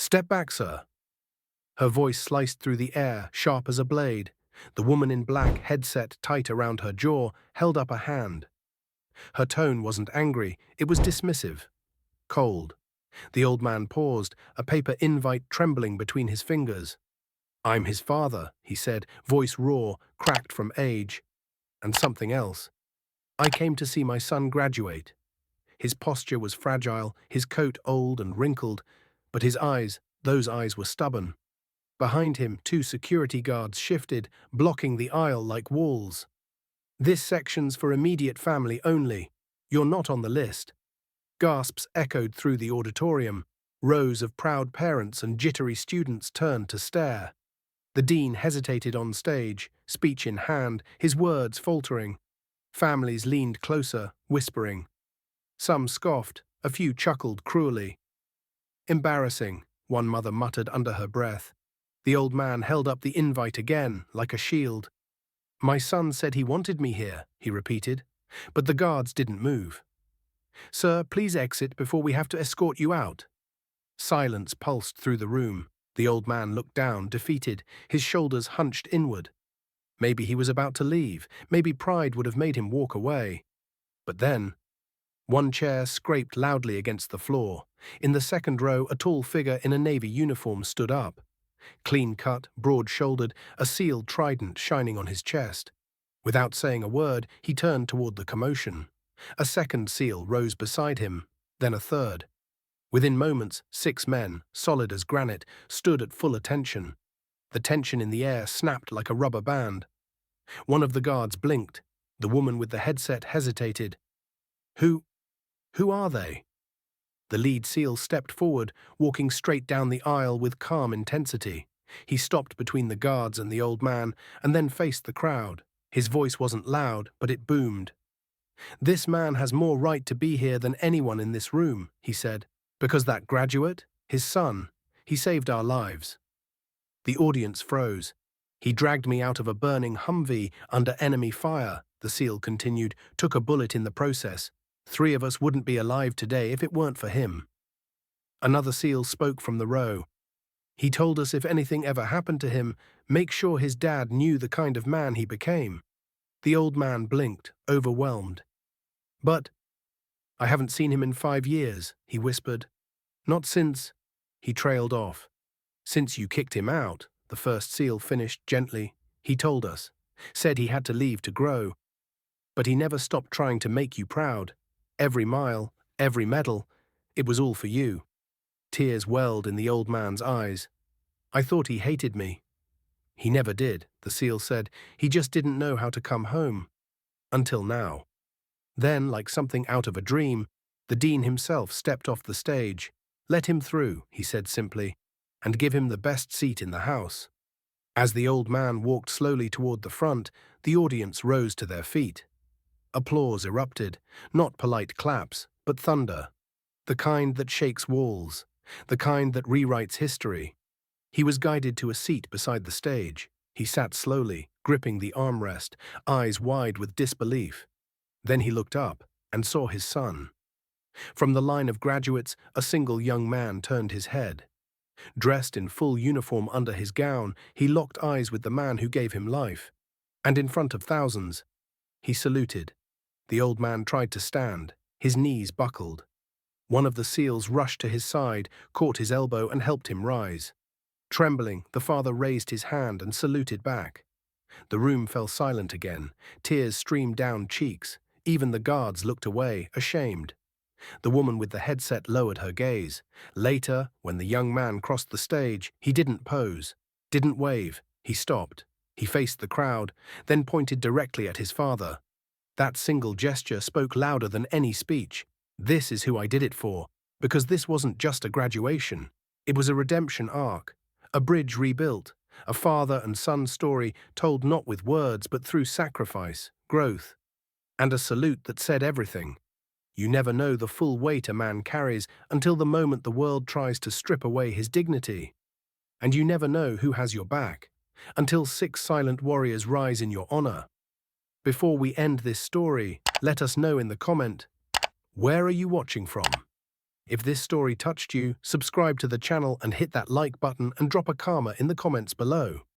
"Step back, sir." Her voice sliced through the air, sharp as a blade. The woman in black, headset tight around her jaw, held up a hand. Her tone wasn't angry, it was dismissive, cold. The old man paused, a paper invite trembling between his fingers. "I'm his father," he said, voice raw, cracked from age. "And something else. I came to see my son graduate." His posture was fragile, his coat old and wrinkled, but his eyes, those eyes were stubborn. Behind him, two security guards shifted, blocking the aisle like walls. "This section's for immediate family only. You're not on the list." Gasps echoed through the auditorium. Rows of proud parents and jittery students turned to stare. The dean hesitated on stage, speech in hand, his words faltering. Families leaned closer, whispering. Some scoffed, a few chuckled cruelly. "Embarrassing," one mother muttered under her breath. The old man held up the invite again, like a shield. "My son said he wanted me here," he repeated, but the guards didn't move. "Sir, please exit before we have to escort you out." Silence pulsed through the room. The old man looked down, defeated, his shoulders hunched inward. Maybe he was about to leave. Maybe pride would have made him walk away. But then, one chair scraped loudly against the floor. In the second row, a tall figure in a navy uniform stood up. Clean-cut, broad-shouldered, a sealed trident shining on his chest. Without saying a word, he turned toward the commotion. A second seal rose beside him, then a third. Within moments, 6 men, solid as granite, stood at full attention. The tension in the air snapped like a rubber band. One of the guards blinked. The woman with the headset hesitated. Who are they?" The lead seal stepped forward, walking straight down the aisle with calm intensity. He stopped between the guards and the old man, and then faced the crowd. His voice wasn't loud, but it boomed. "This man has more right to be here than anyone in this room," he said, "because that graduate, his son, he saved our lives." The audience froze. "He dragged me out of a burning Humvee under enemy fire," the seal continued, "took a bullet in the process. 3 of us wouldn't be alive today if it weren't for him." Another seal spoke from the row. "He told us if anything ever happened to him, make sure his dad knew the kind of man he became." The old man blinked, overwhelmed. "But I haven't seen him in 5 years," he whispered. "Not since—" He trailed off. "Since you kicked him out," the first seal finished gently. "He told us. Said he had to leave to grow. But he never stopped trying to make you proud. Every mile, every medal, it was all for you." Tears welled in the old man's eyes. "I thought he hated me." "He never did," the seal said. "He just didn't know how to come home. Until now." Then, like something out of a dream, the dean himself stepped off the stage. "Let him through," he said simply, "and give him the best seat in the house." As the old man walked slowly toward the front, the audience rose to their feet. Applause erupted, not polite claps, but thunder. The kind that shakes walls, the kind that rewrites history. He was guided to a seat beside the stage. He sat slowly, gripping the armrest, eyes wide with disbelief. Then he looked up and saw his son. From the line of graduates, a single young man turned his head. Dressed in full uniform under his gown, he locked eyes with the man who gave him life. And in front of thousands, he saluted. The old man tried to stand. His knees buckled. One of the seals rushed to his side, caught his elbow and helped him rise. Trembling, the father raised his hand and saluted back. The room fell silent again. Tears streamed down cheeks. Even the guards looked away, ashamed. The woman with the headset lowered her gaze. Later, when the young man crossed the stage, he didn't pose, didn't wave. He stopped. He faced the crowd, then pointed directly at his father. That single gesture spoke louder than any speech. "This is who I did it for," because this wasn't just a graduation. It was a redemption arc, a bridge rebuilt, a father and son story told not with words but through sacrifice, growth, and a salute that said everything. You never know the full weight a man carries until the moment the world tries to strip away his dignity. And you never know who has your back until 6 silent warriors rise in your honor. Before we end this story, let us know in the comment, where are you watching from? If this story touched you, subscribe to the channel and hit that like button and drop a karma in the comments below.